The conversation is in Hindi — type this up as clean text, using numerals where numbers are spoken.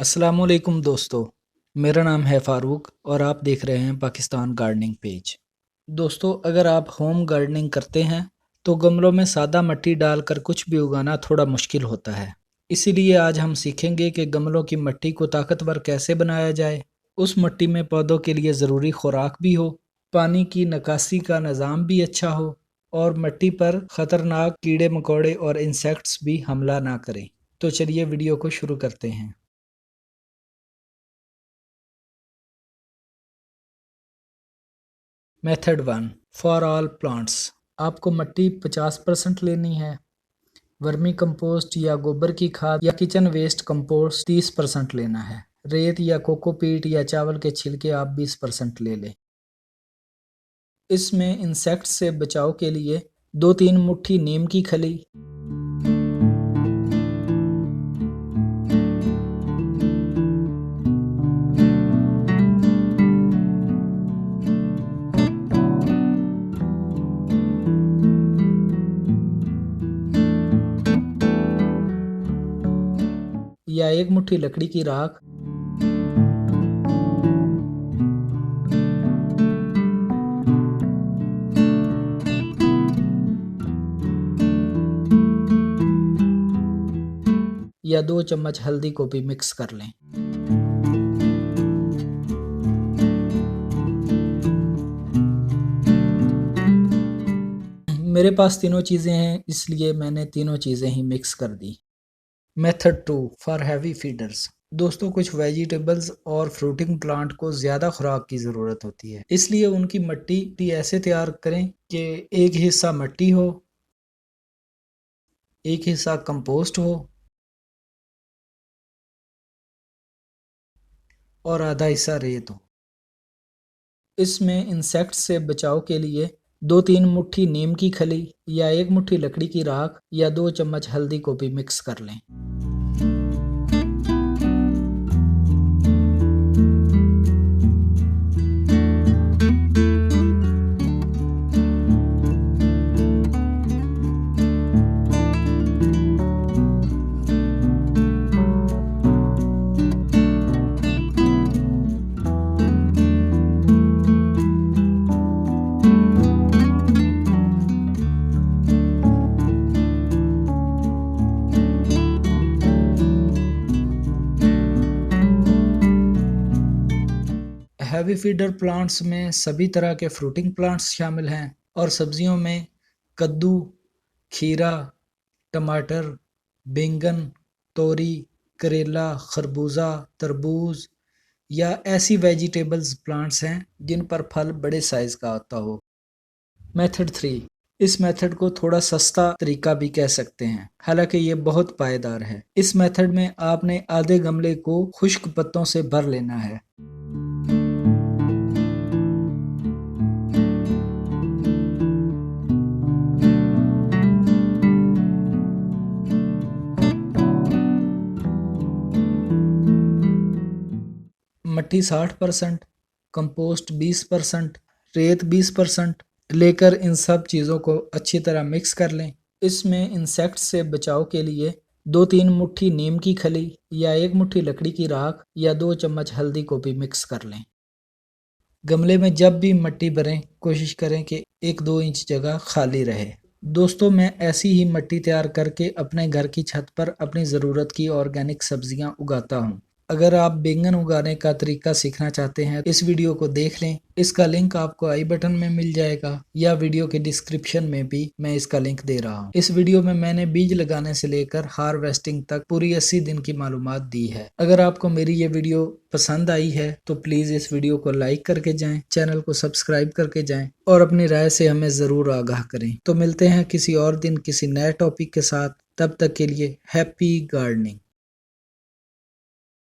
अस्सलामुअलैकुम दोस्तों, मेरा नाम है फ़ारूक और आप देख रहे हैं पाकिस्तान गार्डनिंग पेज। दोस्तों, अगर आप होम गार्डनिंग करते हैं तो गमलों में सादा मिट्टी डालकर कुछ भी उगाना थोड़ा मुश्किल होता है। इसीलिए आज हम सीखेंगे कि गमलों की मिट्टी को ताकतवर कैसे बनाया जाए। उस मिट्टी में पौधों के लिए ज़रूरी खुराक भी हो, पानी की निकासी का निज़ाम भी अच्छा हो और मिट्टी पर ख़तरनाक कीड़े मकोड़े और इंसेक्ट्स भी हमला ना करें। तो चलिए वीडियो को शुरू करते हैं। Method 1 for all plants. आपको मिट्टी 50% लेनी है। वर्मी कंपोस्ट या गोबर की खाद या किचन वेस्ट कंपोस्ट 30% लेना है। रेत या कोकोपीट या चावल के छिलके आप 20% ले लें। इसमें इंसेक्ट से बचाव के लिए 2-3 मुट्ठी नीम की खली, या 1 मुट्ठी लकड़ी की राख, या 2 चम्मच हल्दी को भी मिक्स कर लें। मेरे पास तीनों चीज़ें हैं, इसलिए मैंने तीनों चीज़ें ही मिक्स कर दी। Method 2 for heavy feeders. दोस्तों, कुछ वेजिटेबल्स और फ्रूटिंग प्लांट को ज़्यादा खुराक की ज़रूरत होती है, इसलिए उनकी मिट्टी ऐसे तैयार करें कि एक हिस्सा मिट्टी हो, एक हिस्सा कंपोस्ट हो और आधा हिस्सा रेत हो। इसमें इंसेक्ट से बचाव के लिए 2-3 मुट्ठी नीम की खली या 1 मुट्ठी लकड़ी की राख या 2 चम्मच हल्दी को भी मिक्स कर लें। हैवी फीडर प्लांट्स में सभी तरह के फ्रूटिंग प्लांट्स शामिल हैं और सब्जियों में कद्दू, खीरा, टमाटर, बैंगन, तोरी, करेला, खरबूजा, तरबूज या ऐसी वेजिटेबल्स प्लांट्स हैं जिन पर फल बड़े साइज का आता हो। मेथड 3। इस मेथड को थोड़ा सस्ता तरीका भी कह सकते हैं, हालांकि ये बहुत पायदार है। इस मेथड में आपने आधे गमले को खुश्क पत्तों से भर लेना है। मिट्टी 60%, कंपोस्ट 20%, रेत 20% लेकर इन सब चीज़ों को अच्छी तरह मिक्स कर लें। इसमें इंसेक्ट से बचाव के लिए 2-3 मुट्ठी नीम की खली या 1 मुट्ठी लकड़ी की राख या 2 चम्मच हल्दी को भी मिक्स कर लें। गमले में जब भी मिट्टी भरें, कोशिश करें कि 1-2 इंच जगह खाली रहे। दोस्तों, मैं ऐसी ही मिट्टी तैयार करके अपने घर की छत पर अपनी ज़रूरत की ऑर्गेनिक सब्जियां उगाता हूं। अगर आप बैंगन उगाने का तरीका सीखना चाहते हैं, इस वीडियो को देख लें। इसका लिंक आपको आई बटन में मिल जाएगा या वीडियो के डिस्क्रिप्शन में भी मैं इसका लिंक दे रहा हूँ। इस वीडियो में मैंने बीज लगाने से लेकर हार्वेस्टिंग तक पूरी 80 दिन की मालूमात दी है। अगर आपको मेरी ये वीडियो पसंद आई है तो प्लीज़ इस वीडियो को लाइक करके जाएं, चैनल को सब्सक्राइब करके जाएं और अपनी राय से हमें ज़रूर आगाह करें। तो मिलते हैं किसी और दिन किसी नए टॉपिक के साथ। तब तक के लिए हैप्पी गार्डनिंग।